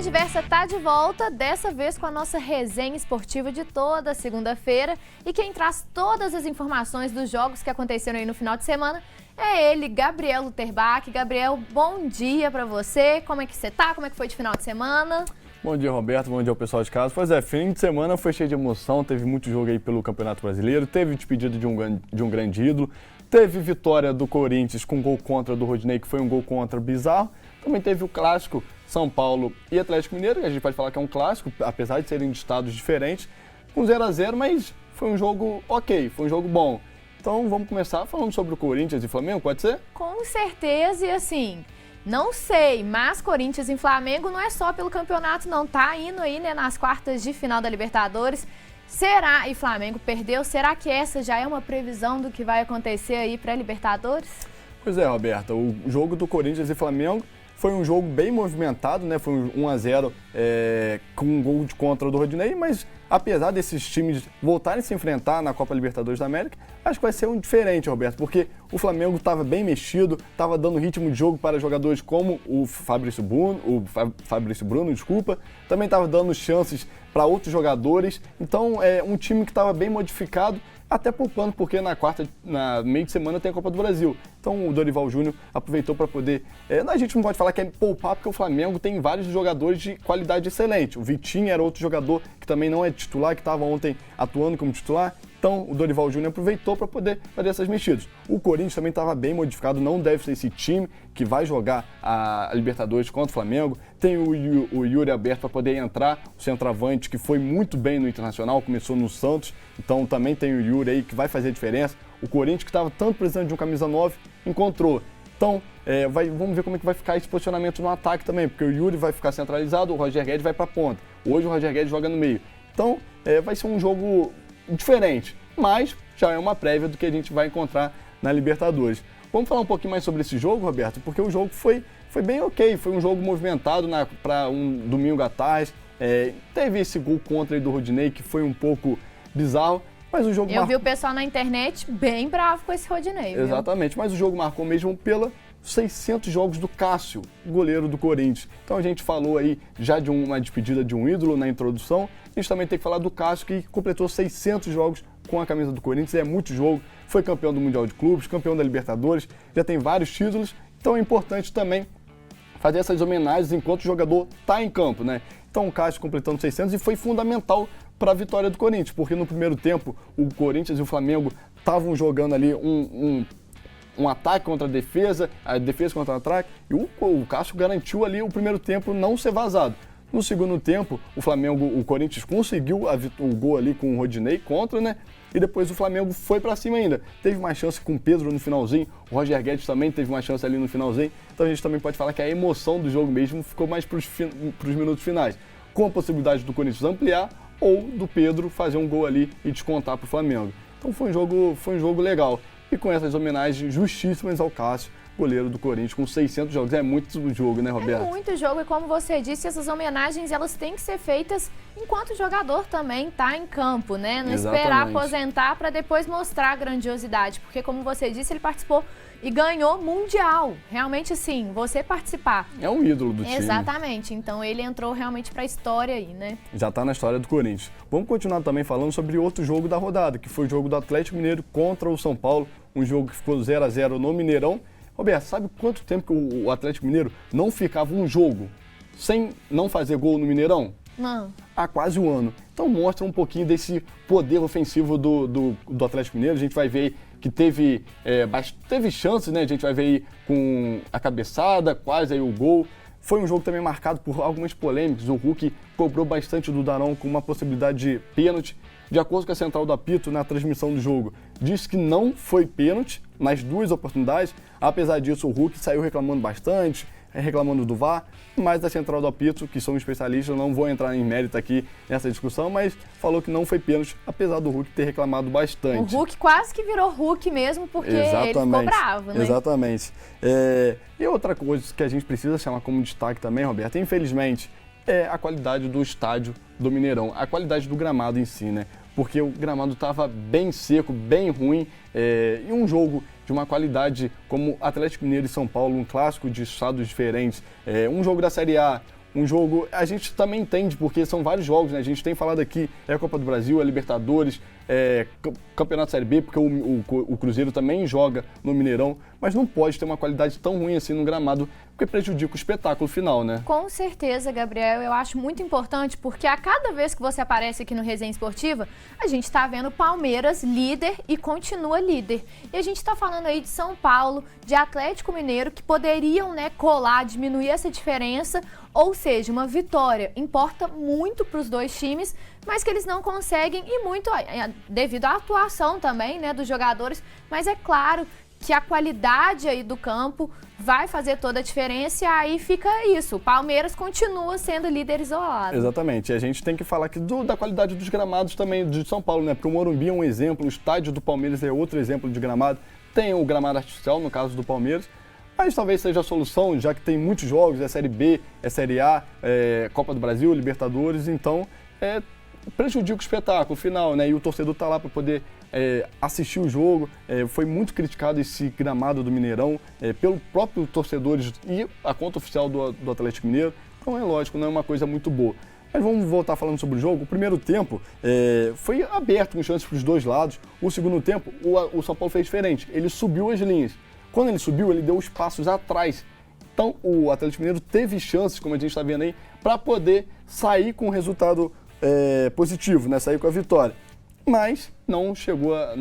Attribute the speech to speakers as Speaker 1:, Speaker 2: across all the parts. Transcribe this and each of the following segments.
Speaker 1: Resenha Diversa tá de volta, dessa vez com a nossa resenha esportiva de toda segunda-feira. E quem traz todas as informações dos jogos que aconteceram aí no final de semana é ele, Gabriel Luterbach. Gabriel, bom dia pra você. Como é que você tá? Como é que foi de final de semana?
Speaker 2: Bom dia, Roberto. Bom dia ao pessoal de casa. Pois é, fim de semana foi cheio de emoção, teve muito jogo aí pelo Campeonato Brasileiro, teve despedida de um grande ídolo, teve vitória do Corinthians com gol contra do Rodinei, que foi um gol contra bizarro. Também teve o clássico São Paulo e Atlético Mineiro, que a gente pode falar que é um clássico, apesar de serem de estados diferentes, com 0-0, mas foi um jogo ok, foi um jogo bom. Então vamos começar falando sobre o Corinthians e Flamengo, pode ser?
Speaker 1: Com certeza, e assim, não sei, mas Corinthians e Flamengo não é só pelo campeonato não, tá indo aí, né, nas quartas de final da Libertadores. Será, e Flamengo perdeu, será que essa já é uma previsão do que vai acontecer aí para Libertadores?
Speaker 2: Pois é, Roberta, o jogo do Corinthians e Flamengo foi um jogo bem movimentado, né? Foi um 1-0 com um gol de contra do Rodinei, mas apesar desses times voltarem a se enfrentar na Copa Libertadores da América, acho que vai ser um diferente, Roberto, porque o Flamengo estava bem mexido, estava dando ritmo de jogo para jogadores como o Fabrício Bruno, também estava dando chances para outros jogadores, então é um time que estava bem modificado, até poupando, porque na meio de semana tem a Copa do Brasil. Então o Dorival Júnior aproveitou para poder... a gente não pode falar que é poupar, porque o Flamengo tem vários jogadores de qualidade excelente. O Vitinho era outro jogador que também não é titular, que estava ontem atuando como titular. Então o Dorival Júnior aproveitou para poder fazer essas mexidas. O Corinthians também estava bem modificado, não deve ser esse time que vai jogar a Libertadores contra o Flamengo. Tem o Yuri aberto para poder entrar, o centroavante que foi muito bem no Internacional, começou no Santos, então também tem o Yuri aí que vai fazer a diferença. O Corinthians, que estava tanto precisando de um camisa 9, encontrou. Então, vamos ver como é que vai ficar esse posicionamento no ataque também, porque o Yuri vai ficar centralizado, o Roger Guedes vai para a ponta. Hoje o Roger Guedes joga no meio. Então, vai ser um jogo diferente, mas já é uma prévia do que a gente vai encontrar na Libertadores. Vamos falar um pouquinho mais sobre esse jogo, Roberto, porque o jogo foi bem ok, foi um jogo movimentado para um domingo à tarde. Teve esse gol contra aí do Rodinei, que foi um pouco bizarro, mas o jogo
Speaker 1: Eu vi o pessoal na internet bem bravo com esse Rodinei, viu?
Speaker 2: Exatamente, mas o jogo marcou mesmo pela 600 jogos do Cássio, goleiro do Corinthians. Então a gente falou aí já de uma despedida de um ídolo na introdução, a gente também tem que falar do Cássio, que completou 600 jogos com a camisa do Corinthians, é muito jogo, foi campeão do Mundial de Clubes, campeão da Libertadores, já tem vários títulos, então é importante também fazer essas homenagens enquanto o jogador está em campo, né? Então o Cássio completando 600 e foi fundamental para a vitória do Corinthians, porque no primeiro tempo o Corinthians e o Flamengo estavam jogando ali um ataque contra a defesa contra o ataque, e o Cássio garantiu ali o primeiro tempo não ser vazado. No segundo tempo, o Corinthians conseguiu o gol ali com o Rodinei contra, né? E depois o Flamengo foi para cima ainda. Teve uma chance com o Pedro no finalzinho, o Roger Guedes também teve uma chance ali no finalzinho. Então a gente também pode falar que a emoção do jogo mesmo ficou mais para os minutos finais, com a possibilidade do Corinthians ampliar ou do Pedro fazer um gol ali e descontar para o Flamengo. Então foi um jogo legal. E com essas homenagens justíssimas ao Cássio, goleiro do Corinthians, com 600 jogos. É muito jogo, né, Roberto?
Speaker 1: É muito jogo e, como você disse, essas homenagens elas têm que ser feitas enquanto o jogador também está em campo, né? Não
Speaker 2: Exatamente.
Speaker 1: Esperar aposentar para depois mostrar a grandiosidade, porque, como você disse, ele participou e ganhou Mundial. Realmente, assim, você participar.
Speaker 2: É um ídolo do time.
Speaker 1: Exatamente. Então, ele entrou realmente para a história aí, né?
Speaker 2: Já está na história do Corinthians. Vamos continuar também falando sobre outro jogo da rodada, que foi o jogo do Atlético Mineiro contra o São Paulo, um jogo que ficou 0-0 no Mineirão. Roberto, sabe quanto tempo que o Atlético Mineiro não ficava um jogo sem não fazer gol no Mineirão?
Speaker 1: Não.
Speaker 2: Há quase um ano. Então mostra um pouquinho desse poder ofensivo do Atlético Mineiro. A gente vai ver que teve chances, né? A gente vai ver aí com a cabeçada, quase aí o gol. Foi um jogo também marcado por algumas polêmicas. O Hulk cobrou bastante do Daron com uma possibilidade de pênalti. De acordo com a central do apito, na transmissão do jogo, disse que não foi pênalti nas duas oportunidades. Apesar disso, o Hulk saiu reclamando bastante, reclamando do VAR, mas a central do apito, que são especialistas, não vou entrar em mérito aqui nessa discussão, mas falou que não foi pênalti, apesar do Hulk ter reclamado bastante.
Speaker 1: O Hulk quase que virou Hulk mesmo, porque ele ficou bravo, né?
Speaker 2: Exatamente. E outra coisa que a gente precisa chamar como destaque também, Roberto, infelizmente, é a qualidade do estádio do Mineirão, a qualidade do gramado em si, né? Porque o gramado estava bem seco, bem ruim, e um jogo de uma qualidade como Atlético Mineiro e São Paulo, um clássico de estados diferentes, um jogo da Série A, Um jogo, a gente também entende, porque são vários jogos, né? A gente tem falado aqui, é a Copa do Brasil, é a Libertadores, Campeonato Série B, porque o Cruzeiro também joga no Mineirão, mas não pode ter uma qualidade tão ruim assim no gramado, porque prejudica o espetáculo final, né?
Speaker 1: Com certeza, Gabriel, eu acho muito importante, porque a cada vez que você aparece aqui no Resenha Esportiva, a gente está vendo Palmeiras líder e continua líder. E a gente está falando aí de São Paulo, de Atlético Mineiro, que poderiam, né, colar, diminuir essa diferença, ou seja, uma vitória importa muito para os dois times, mas que eles não conseguem, e muito devido à atuação também, né, dos jogadores, mas é claro que a qualidade aí do campo vai fazer toda a diferença, e aí fica isso. O Palmeiras continua sendo líder isolado.
Speaker 2: Exatamente. E a gente tem que falar aqui da qualidade dos gramados também de São Paulo, né? Porque o Morumbi é um exemplo, o estádio do Palmeiras é outro exemplo de gramado. Tem o gramado artificial, no caso do Palmeiras, mas talvez seja a solução, já que tem muitos jogos, é Série B, é Série A, Copa do Brasil, Libertadores, então prejudica o espetáculo final, né? E o torcedor tá lá para poder assistir o jogo. Foi muito criticado esse gramado do Mineirão pelo próprio torcedores e a conta oficial do Atlético Mineiro. Então é lógico, não é uma coisa muito boa. Mas vamos voltar falando sobre o jogo. O primeiro tempo foi aberto com chances para os dois lados. O segundo tempo, o São Paulo fez diferente. Ele subiu as linhas. Quando ele subiu, ele deu os passos atrás. Então o Atlético Mineiro teve chances, como a gente está vendo aí, para poder sair com o resultado positivo, né? Sair com a vitória. Mas não chegou a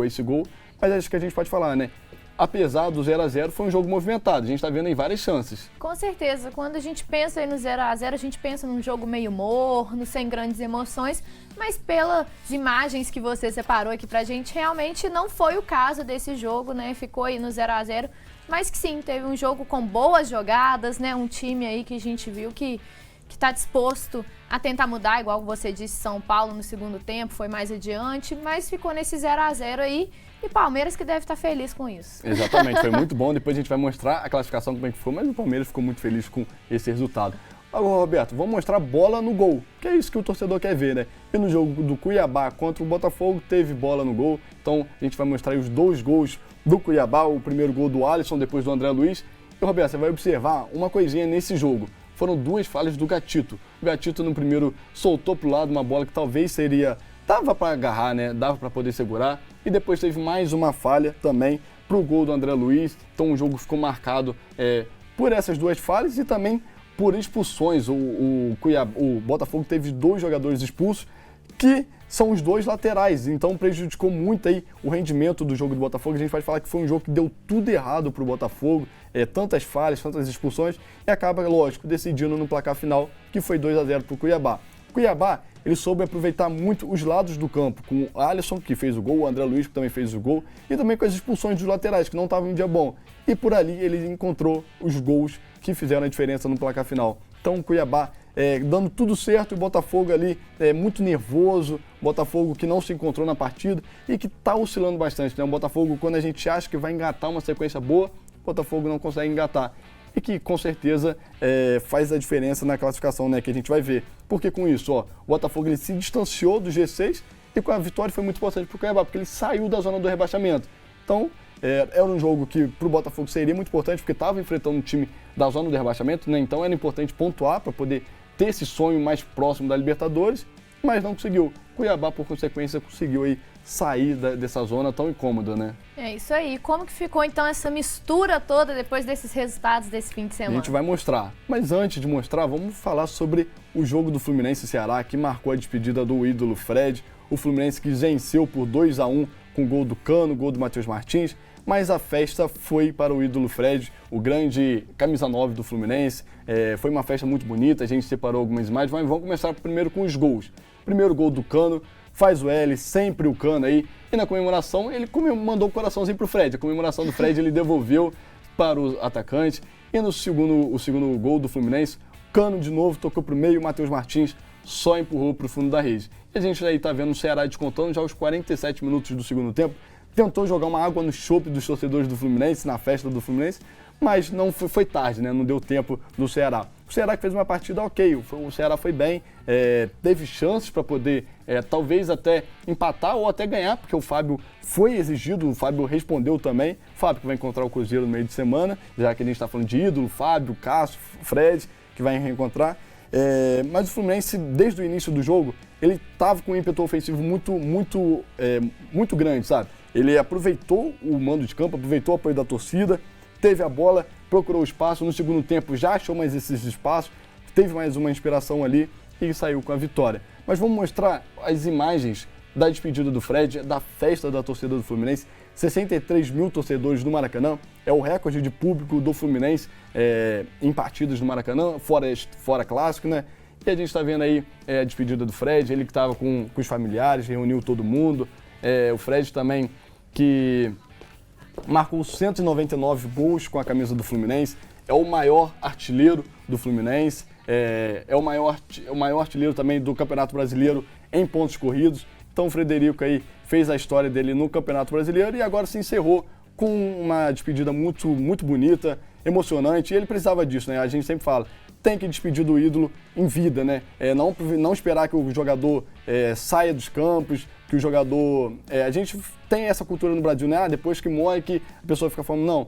Speaker 2: esse gol. Mas acho que a gente pode falar, né? Apesar do 0-0, foi um jogo movimentado. A gente está vendo aí várias chances.
Speaker 1: Com certeza. Quando a gente pensa aí no 0-0, a gente pensa num jogo meio morno, sem grandes emoções. Mas pelas imagens que você separou aqui pra gente, realmente não foi o caso desse jogo, né? Ficou aí no 0-0. Mas que sim, teve um jogo com boas jogadas, né? Um time aí que a gente viu que está disposto a tentar mudar, igual você disse, São Paulo no segundo tempo, foi mais adiante, mas ficou nesse 0-0 aí, e Palmeiras que deve estar feliz com isso.
Speaker 2: Exatamente, foi muito bom, depois a gente vai mostrar a classificação como é que ficou, mas o Palmeiras ficou muito feliz com esse resultado. Agora, Roberto, vamos mostrar bola no gol, que é isso que o torcedor quer ver, né? E no jogo do Cuiabá contra o Botafogo, teve bola no gol, então a gente vai mostrar aí os dois gols do Cuiabá, o primeiro gol do Alisson, depois do André Luiz. E, Roberto, você vai observar uma coisinha nesse jogo. Foram duas falhas do Gatito. O Gatito no primeiro soltou pro lado uma bola que talvez dava para agarrar, né? Dava para poder segurar. E depois teve mais uma falha também pro gol do André Luiz. Então o jogo ficou marcado por essas duas falhas e também por expulsões. O Botafogo teve dois jogadores expulsos que são os dois laterais, então prejudicou muito aí o rendimento do jogo do Botafogo. A gente pode falar que foi um jogo que deu tudo errado para o Botafogo, tantas falhas, tantas expulsões, e acaba, lógico, decidindo no placar final, que foi 2-0 para o Cuiabá. O Cuiabá, ele soube aproveitar muito os lados do campo, com o Alisson, que fez o gol, o André Luiz, que também fez o gol, e também com as expulsões dos laterais, que não estavam em um dia bom. E por ali ele encontrou os gols que fizeram a diferença no placar final. Então o Cuiabá dando tudo certo, e o Botafogo ali muito nervoso, Botafogo que não se encontrou na partida e que está oscilando bastante, né? O Botafogo, quando a gente acha que vai engatar uma sequência boa, o Botafogo não consegue engatar. E que com certeza faz a diferença na classificação, né, que a gente vai ver. Porque com isso, o Botafogo ele se distanciou do G6 e com a vitória foi muito importante para o Cuiabá, porque ele saiu da zona do rebaixamento. Então, era um jogo que para o Botafogo seria muito importante, porque estava enfrentando um time da zona do rebaixamento, né? Então era importante pontuar para poder ter esse sonho mais próximo da Libertadores, mas não conseguiu. Cuiabá, por consequência, conseguiu aí sair dessa zona tão incômoda, né? É
Speaker 1: isso aí. Como que ficou, então, essa mistura toda depois desses resultados desse fim de semana?
Speaker 2: A gente vai mostrar. Mas antes de mostrar, vamos falar sobre o jogo do Fluminense e Ceará, que marcou a despedida do ídolo Fred. O Fluminense que venceu por 2-1 com gol do Cano, gol do Matheus Martins, mas a festa foi para o ídolo Fred, o grande camisa 9 do Fluminense. Foi uma festa muito bonita, a gente separou algumas imagens, mas vamos começar primeiro com os gols. Primeiro gol do Cano, faz o L, sempre o Cano aí, e na comemoração ele mandou o coraçãozinho pro Fred. A comemoração do Fred ele devolveu para o atacante, e no segundo gol do Fluminense, Cano de novo tocou pro meio, o Matheus Martins só empurrou pro fundo da rede. E a gente aí tá vendo o Ceará descontando já aos 47 minutos do segundo tempo, tentou jogar uma água no chope dos torcedores do Fluminense, na festa do Fluminense, mas não foi tarde, né? Não deu tempo do Ceará. O Ceará que fez uma partida ok, o Ceará foi bem, teve chances para poder talvez até empatar ou até ganhar, porque o Fábio foi exigido, o Fábio respondeu também. O Fábio que vai encontrar o Cruzeiro no meio de semana, já que a gente está falando de ídolo, Fábio, Cássio, Fred, que vai reencontrar. Mas o Fluminense, desde o início do jogo, ele estava com um ímpeto ofensivo muito grande, sabe? Ele aproveitou o mando de campo, aproveitou o apoio da torcida, teve a bola, procurou o espaço, no segundo tempo já achou mais esses espaços, teve mais uma inspiração ali e saiu com a vitória. Mas vamos mostrar as imagens da despedida do Fred, da festa da torcida do Fluminense. 63 mil torcedores no Maracanã, é o recorde de público do Fluminense em partidas no Maracanã, fora clássico, né? E a gente está vendo aí a despedida do Fred, ele que estava com os familiares, reuniu todo mundo. O Fred também que marcou 199 gols com a camisa do Fluminense, é o maior artilheiro do Fluminense, é o maior artilheiro também do Campeonato Brasileiro em pontos corridos. Então o Frederico aí fez a história dele no Campeonato Brasileiro e agora se encerrou com uma despedida muito bonita, emocionante. E ele precisava disso, né? A gente sempre fala, tem que despedir do ídolo em vida, né? Não esperar que o jogador saia dos campos, que o jogador... a gente tem essa cultura no Brasil, né? Depois que morre que a pessoa fica falando, não.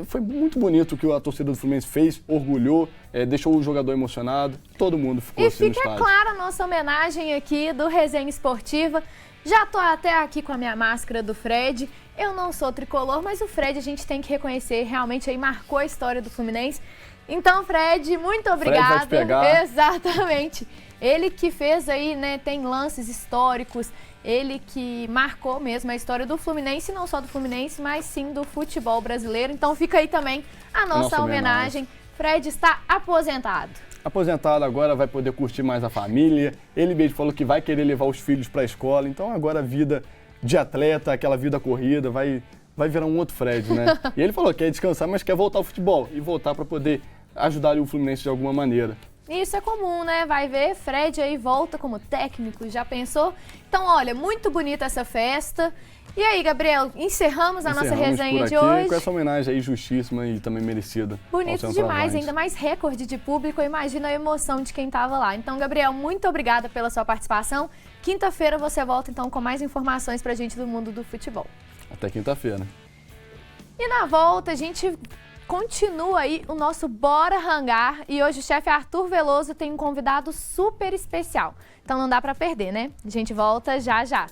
Speaker 2: Foi muito bonito o que a torcida do Fluminense fez, orgulhou, deixou o jogador emocionado, todo mundo ficou assim no estádio.
Speaker 1: E fica clara a nossa homenagem aqui do Resenha Esportiva. Já tô até aqui com a minha máscara do Fred. Eu não sou tricolor, mas o Fred a gente tem que reconhecer, realmente aí marcou a história do Fluminense. Então, Fred, muito obrigada.
Speaker 2: Fred vai te pegar.
Speaker 1: Exatamente. Ele que fez aí, né, tem lances históricos, ele que marcou mesmo a história do Fluminense, não só do Fluminense, mas sim do futebol brasileiro. Então fica aí também a nossa homenagem. Fred está aposentado.
Speaker 2: Aposentado agora, vai poder curtir mais a família. Ele mesmo falou que vai querer levar os filhos para a escola. Então agora a vida de atleta, aquela vida corrida, vai virar um outro Fred, né? E ele falou que quer descansar, mas quer voltar ao futebol e voltar para poder ajudar o Fluminense de alguma maneira.
Speaker 1: Isso é comum, né? Vai ver, Fred aí volta como técnico, já pensou? Então, olha, muito bonita essa festa. E aí, Gabriel, encerramos a nossa resenha de hoje.
Speaker 2: Com essa homenagem aí justíssima e também merecida.
Speaker 1: Bonito demais, ainda mais recorde de público, imagina a emoção de quem estava lá. Então, Gabriel, muito obrigada pela sua participação. Quinta-feira você volta então com mais informações pra gente do mundo do futebol.
Speaker 2: Até quinta-feira.
Speaker 1: E na volta a gente continua aí o nosso Bora Rangar e hoje o chefe Arthur Veloso tem um convidado super especial. Então não dá pra perder, né? A gente volta já já.